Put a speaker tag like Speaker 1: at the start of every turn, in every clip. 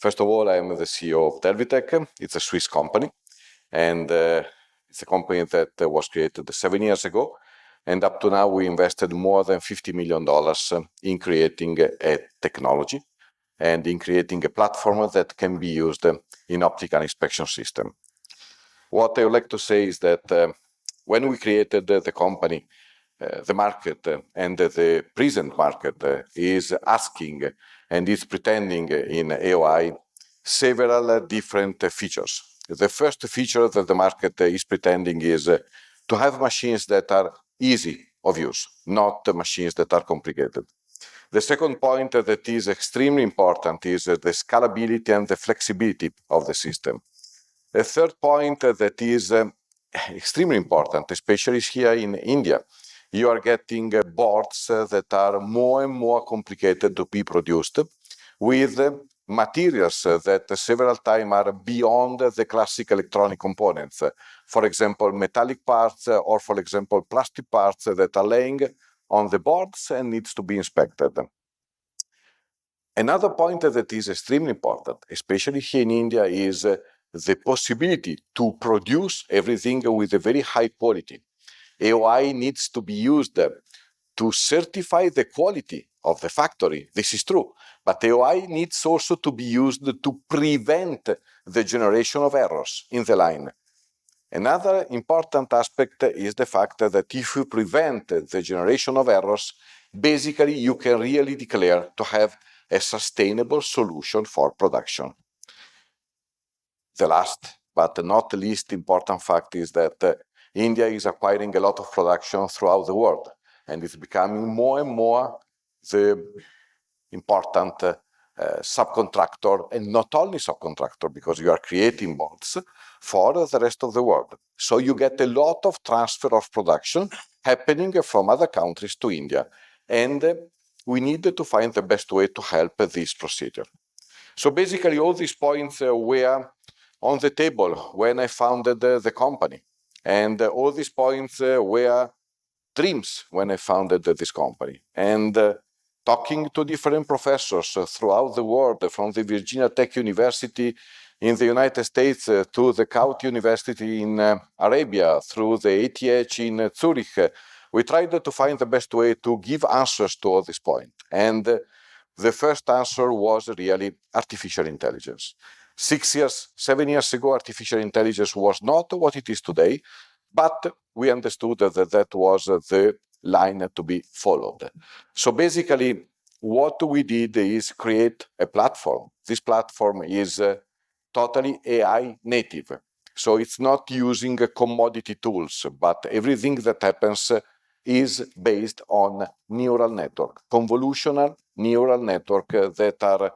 Speaker 1: First of all, I am the CEO of Delvitech. It's a Swiss company, and it's a company that was created 7 years ago. And up to now, we invested more than $50 million in creating a technology and in creating a platform that can be used in optical inspection system. What I would like to say is that when we created the company, the market and the present market is asking and is pretending in AOI several different features. The first feature that the market is pretending is to have machines that are easy of use, not machines that are complicated. The second point that is extremely important is the scalability and the flexibility of the system. The third point that is extremely important, especially here in India, you are getting boards that are more and more complicated to be produced with materials that several times are beyond the classic electronic components. For example, metallic parts or, for example, plastic parts that are laying on the boards and needs to be inspected. Another point that is extremely important, especially here in India, is the possibility to produce everything with a very high quality. AOI needs to be used to certify the quality of the factory. This is true. But AOI needs also to be used to prevent the generation of errors in the line. Another important aspect is the fact that if you prevent the generation of errors, basically you can really declare to have a sustainable solution for production. The last but not least important fact is that India is acquiring a lot of production throughout the world, and it's becoming more and more the important subcontractor, and not only subcontractor, because you are creating boards for the rest of the world. So you get a lot of transfer of production happening from other countries to India, and we need to find the best way to help this procedure. So basically all these points were on the table when I founded the company. And all these points were dreams when I founded this company. And talking to different professors throughout the world, from the Virginia Tech University in the United States to the Kaut University in Arabia, through the ETH in Zurich, we tried to find the best way to give answers to all these points. And the first answer was really artificial intelligence. 7 years ago, artificial intelligence was not what it is today, but we understood that that was the line to be followed. So basically, what we did is create a platform. This platform is totally AI native. So it's not using commodity tools, but everything that happens is based on neural network, convolutional neural network that are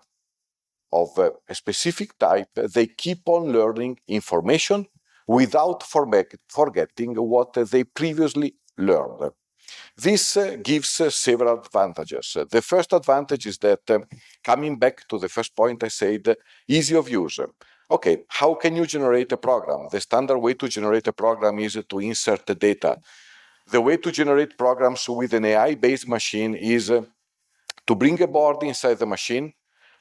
Speaker 1: of a specific type. They keep on learning information without forgetting what they previously learned. This gives several advantages. The first advantage is that, coming back to the first point I said, easy of use. Okay, how can you generate a program? The standard way to generate a program is to insert the data. The way to generate programs with an AI-based machine is to bring a board inside the machine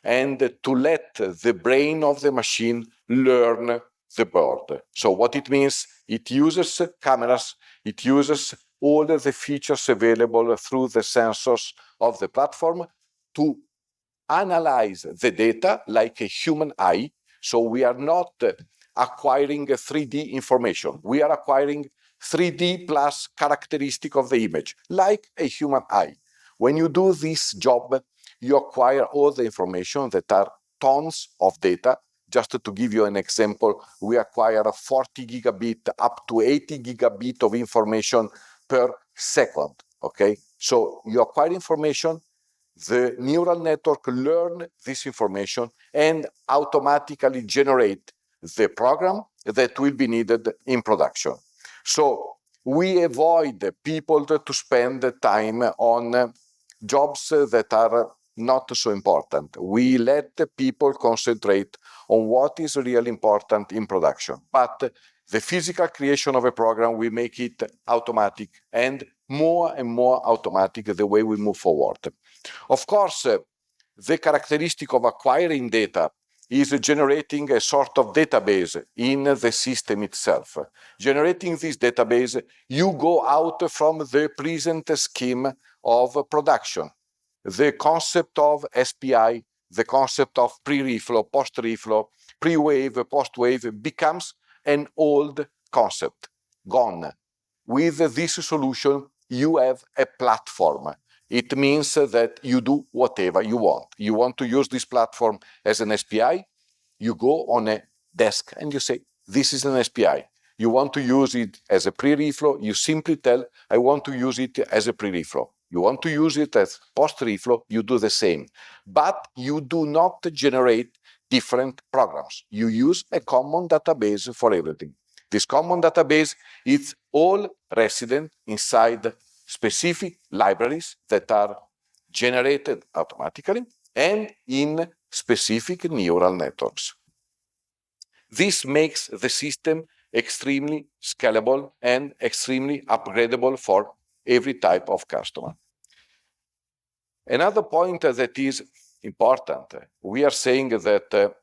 Speaker 1: and to let the brain of the machine learn the board. So what it means, it uses cameras, it uses all the features available through the sensors of the platform to analyze the data like a human eye. So we are not acquiring 3D information. We are acquiring 3D plus characteristic of the image, like a human eye. When you do this job, you acquire all the information that are tons of data. Just to give you an example, we acquire 40 gigabit up to 80 gigabit of information per second, okay? So you acquire information, the neural network learn this information and automatically generate the program that will be needed in production. So we avoid people to spend time on jobs that are not so important. We let the people concentrate on what is really important in production. But the physical creation of a program, we make it automatic and more automatic the way we move forward. Of course, the characteristic of acquiring data is generating a sort of database in the system itself. Generating this database, you go out from the present scheme of production. The concept of SPI, the concept of pre-reflow, post-reflow, pre-wave, post-wave becomes an old concept, gone. With this solution, you have a platform. It means that you do whatever you want. You want to use this platform as an SPI, you go on a desk and you say, this is an SPI. You want to use it as a pre-reflow, you simply tell, I want to use it as a pre-reflow. You want to use it as post-reflow, you do the same. But you do not generate different programs. You use a common database for everything. This common database is all resident inside specific libraries that are generated automatically and in specific neural networks. This makes the system extremely scalable and extremely upgradable for every type of customer. Another point that is important, we are saying that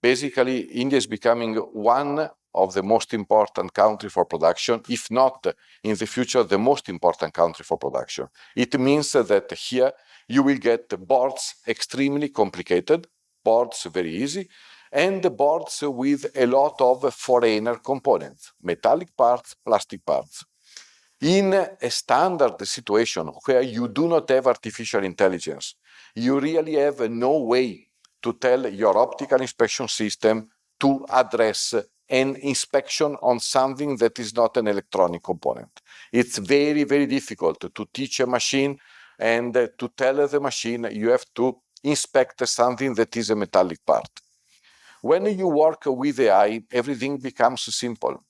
Speaker 1: basically India is becoming one of the most important country for production, if not in the future the most important country for production. It means that here you will get boards extremely complicated, boards very easy, and boards with a lot of foreigner components, metallic parts, plastic parts. In a standard situation where you do not have artificial intelligence, you really have no way to tell your optical inspection system to address an inspection on something that is not an electronic component. It's very, very difficult to teach a machine and to tell the machine you have to inspect something that is a metallic part. When you work with AI, everything becomes simple.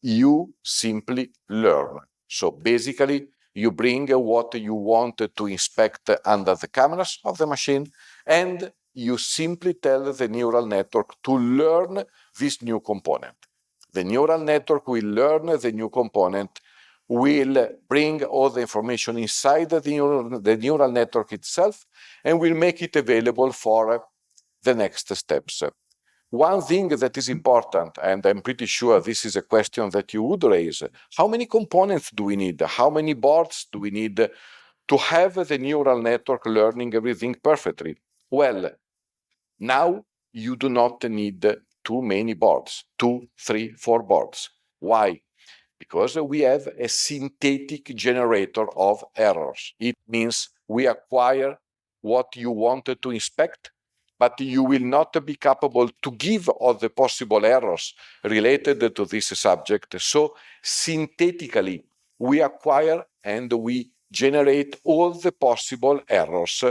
Speaker 1: You simply learn. So basically, you bring what you want to inspect under the cameras of the machine, and you simply tell the neural network to learn this new component. The neural network will learn the new component, will bring all the information inside the neural network itself, and will make it available for the next steps. One thing that is important, and I'm pretty sure this is a question that you would raise, how many components do we need? How many boards do we need to have the neural network learning everything perfectly? Well, now you do not need too many boards, 2, 3, 4 boards. Why? Because we have a synthetic generator of errors. It means we acquire what you wanted to inspect, but you will not be capable to give all the possible errors related to this subject. So synthetically, we acquire and we generate all the possible errors.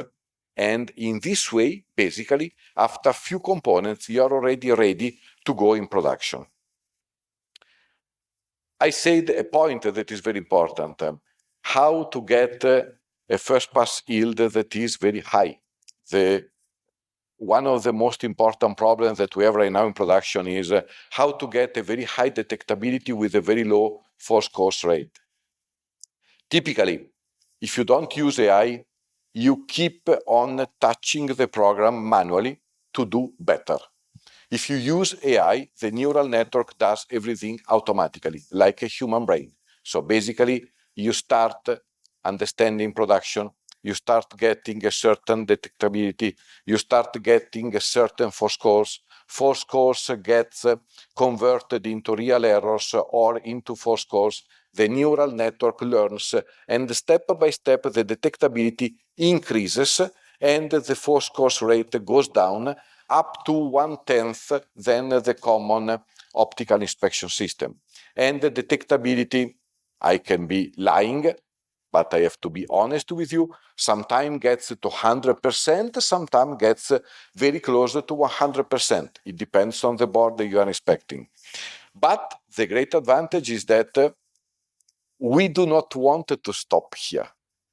Speaker 1: And in this way, basically, after a few components, you are already ready to go in production. I said a point that is very important, how to get a first pass yield that is very high. One of the most important problems that we have right now in production is how to get a very high detectability with a very low false course rate. Typically, if you don't use AI, you keep on touching the program manually to do better. If you use AI, the neural network does everything automatically, like a human brain. So basically, you start understanding production, you start getting a certain detectability, you start getting a certain false course gets converted into real errors or into false course. The neural network learns, and step by step, the detectability increases and the false course rate goes down up to 1/10 than the common optical inspection system. And the detectability, I can be lying, but I have to be honest with you, sometimes gets to 100%, sometimes gets very close to 100%. It depends on the board that you are inspecting. But the great advantage is that we do not want to stop here.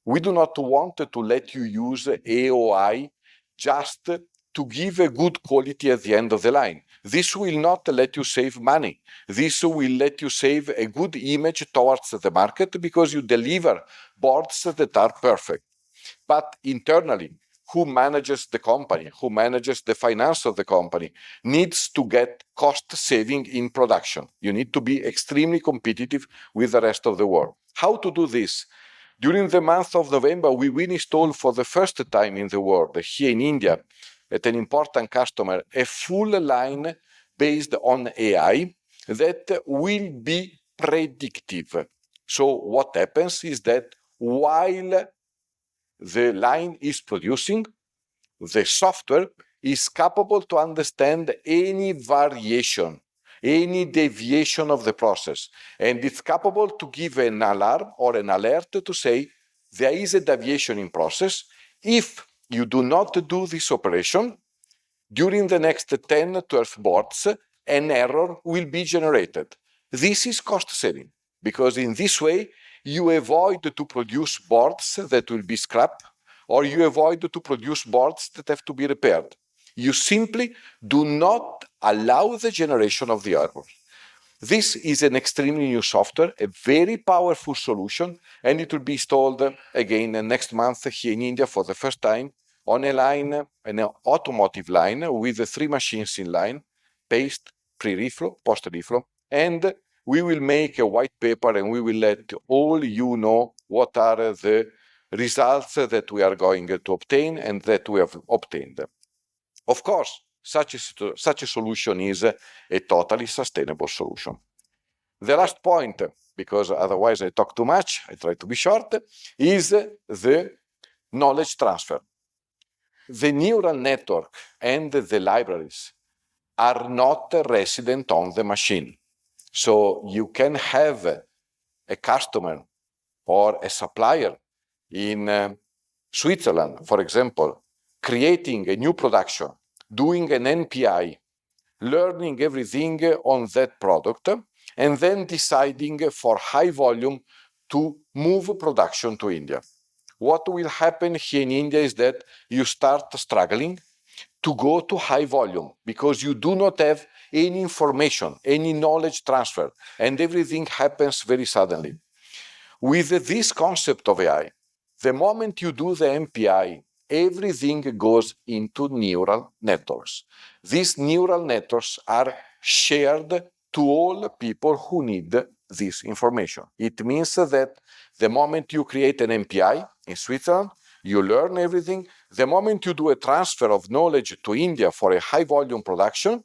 Speaker 1: We do not want to let you use AOI just to give a good quality at the end of the line. This will not let you save money. This will let you save a good image towards the market because you deliver boards that are perfect. But internally, who manages the company, who manages the finance of the company, needs to get cost saving in production. You need to be extremely competitive with the rest of the world. How to do this? During the month of November, we will install for the first time in the world, here in India, at an important customer, a full line based on AI that will be predictive. So what happens is that while the line is producing, the software is capable to understand any variation, any deviation of the process, and it's capable to give an alarm or an alert to say there is a deviation in process. If you do not do this operation, during the next 10, 12 boards, an error will be generated. This is cost saving, because in this way, you avoid to produce boards that will be scrapped, or you avoid to produce boards that have to be repaired. You simply do not allow the generation of the error. This is an extremely new software, a very powerful solution, and it will be installed again next month here in India for the first time on a line, an automotive line with 3 machines in line, paste, pre-reflow, post-reflow, and we will make a white paper and we will let all you know what are the results that we are going to obtain and that we have obtained. Of course, such a solution is a totally sustainable solution. The last point, because otherwise I talk too much, I try to be short, is the knowledge transfer. The neural network and the libraries are not resident on the machine. So you can have a customer or a supplier in Switzerland, for example, creating a new production, doing an NPI, learning everything on that product, and then deciding for high volume to move production to India. What will happen here in India is that you start struggling to go to high volume because you do not have any information, any knowledge transfer, and everything happens very suddenly. With this concept of AI, the moment you do the MPI, everything goes into neural networks. These neural networks are shared to all people who need this information. It means that the moment you create an MPI in Switzerland, you learn everything. The moment you do a transfer of knowledge to India for a high volume production,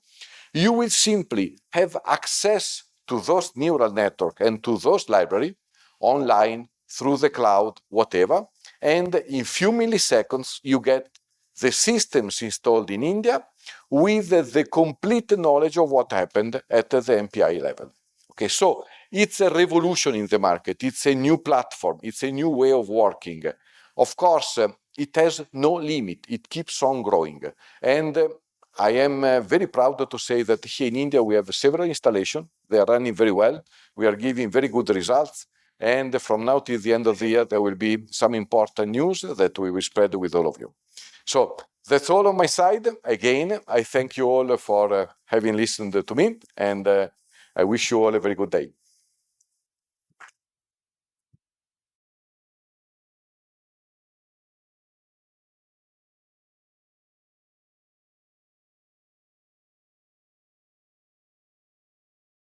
Speaker 1: you will simply have access to those neural networks and to those libraries online, through the cloud, whatever, and in few milliseconds you get the systems installed in India with the complete knowledge of what happened at the MPI level. Okay, so it's a revolution in the market, it's a new platform, it's a new way of working. Of course, it has no limit, it keeps on growing. And I am very proud to say that here in India we have several installations, they are running very well, we are giving very good results. And from now till the end of the year, there will be some important news that we will spread with all of you. So that's all on my side. Again, I thank you all for having listened to me, and I wish you all a very good day.